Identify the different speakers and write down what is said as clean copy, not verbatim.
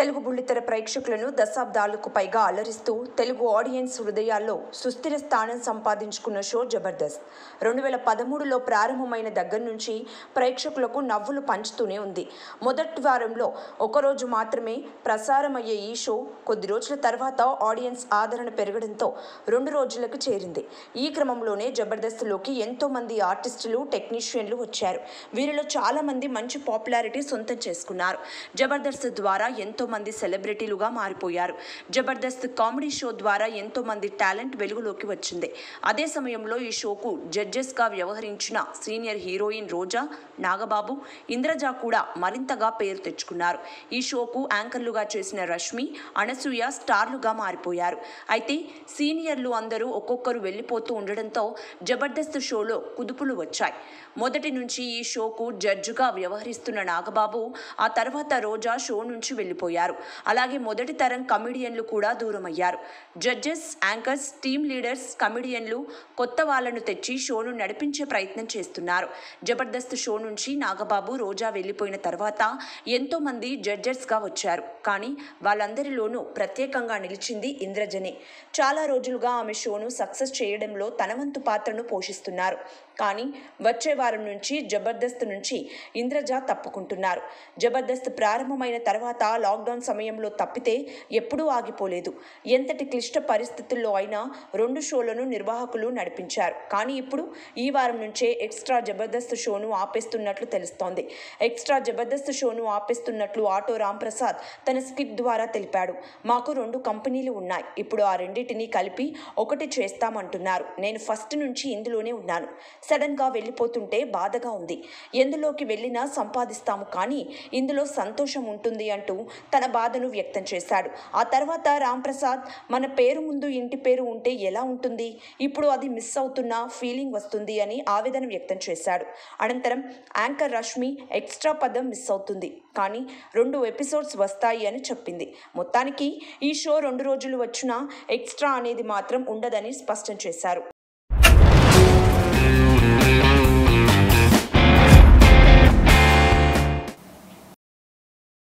Speaker 1: తెలుగు బుల్లితెర ప్రేక్షకులను దశాబ్దాలకు పైగా అలరిస్తూ తెలుగు ఆడియన్స్ హృదయాల్లో సుస్థిర స్థానం సంపాదించుకున్న షో జబర్దస్త్ 2013లో ప్రారంభమైన దగ్గర నుంచి ప్రేక్షకులకు నవ్వులు పంచుతూనే ఉంది. మొదటి వారంలో ఒకరోజు మాత్రమే ప్రసారమయ్యే ఈ షో కొద్ది రోజుల తర్వాత ఆడియన్స్ ఆదరణ పెరగడంతో 2 రోజులకు చేరింది. ఈ క్రమంలోనే జబర్దస్త్లోకి ఎంతోమంది ఆర్టిస్టులు, టెక్నీషియన్లు వచ్చారు. వీరిలో చాలామంది మంచి పాపులారిటీ సొంతం చేసుకున్నారు. జబర్దస్త్ ద్వారా ఎంతో మంది సెలబ్రిటీలుగా మారిపోయారు. జబర్దస్త్ కామెడీ షో ద్వారా ఎంతో మంది టాలెంట్ వెలుగులోకి వచ్చింది. అదే సమయంలో ఈ షోకు జడ్జెస్గా వ్యవహరించిన సీనియర్ హీరోయిన్ రోజా, నాగబాబు, ఇంద్రజ కూడా మరింతగా పేరు తెచ్చుకున్నారు. ఈ షోకు యాంకర్లుగా చేసిన రష్మి, అనసూయ స్టార్లుగా మారిపోయారు. అయితే సీనియర్లు అందరూ ఒక్కొక్కరు వెళ్ళిపోతూ ఉండడంతో జబర్దస్త్ షోలో కుదుపులు వచ్చాయి. మొదటి నుంచి ఈ షోకు జడ్జిగా వ్యవహరిస్తున్న నాగబాబు ఆ తర్వాత రోజా షో నుంచి వెళ్ళిపోయారు. అలాగే మొదటి తరం కమెడియన్లు కూడా దూరమయ్యారు. జడ్జెస్, యాంకర్స్, టీమ్ లీడర్స్, కమెడియన్లు కొత్త వాళ్లను తెచ్చి షోను నడిపించే ప్రయత్నం చేస్తున్నారు. జబర్దస్త్ షో నుంచి నాగబాబు, రోజా వెళ్ళిపోయిన తర్వాత ఎంతో మంది జడ్జెస్గా వచ్చారు. కానీ వాళ్ళందరిలోనూ ప్రత్యేకంగా నిలిచింది ఇంద్రజనే. చాలా రోజులుగా ఆమె షోను సక్సెస్ చేయడంలో తన వంతు పాత్రను పోషిస్తున్నారు. కానీ వచ్చే వారం నుంచి జబర్దస్త్ నుంచి ఇంద్రజ తప్పుకుంటున్నారు. జబర్దస్త్ ప్రారంభమైన తర్వాత లాక్డౌన్ సమయంలో తప్పితే ఎప్పుడూ ఆగిపోలేదు. ఎంతటి క్లిష్ట పరిస్థితుల్లో అయినా 2 షోలను నిర్వాహకులు నడిపించారు. కానీ ఇప్పుడు ఈ వారం నుంచే ఎక్స్ట్రా జబర్దస్త్ షోను ఆపేస్తున్నట్లు తెలుస్తోంది. ఎక్స్ట్రా జబర్దస్త్ షోను ఆపేస్తున్నట్లు ఆటో రాంప్రసాద్ తన స్కిట్ ద్వారా తెలిపాడు. మాకు 2 కంపెనీలు ఉన్నాయి. ఇప్పుడు ఆ రెండింటినీ కలిపి ఒకటి చేస్తామంటున్నారు. నేను ఫస్ట్ నుంచి ఇందులోనే ఉన్నాను. సడన్గా వెళ్ళిపోతుంటే బాధగా ఉంది. ఎందులోకి వెళ్ళినా సంపాదిస్తాము, కానీ ఇందులో సంతోషం ఉంటుంది అంటూ తన బాధను వ్యక్తం చేశాడు. ఆ తర్వాత రాంప్రసాద్, మన పేరు ముందు ఇంటి పేరు ఉంటే ఎలా ఉంటుంది, ఇప్పుడు అది మిస్ అవుతున్న ఫీలింగ్ వస్తుంది అని ఆవేదన వ్యక్తం చేశాడు. అనంతరం యాంకర్ రష్మి ఎక్స్ట్రా పదం మిస్ అవుతుంది, కానీ 2 ఎపిసోడ్స్ వస్తాయి అని చెప్పింది. మొత్తానికి ఈ షో 2 రోజులు వచ్చినా ఎక్స్ట్రా అనేది మాత్రం ఉండదని స్పష్టం చేశారు.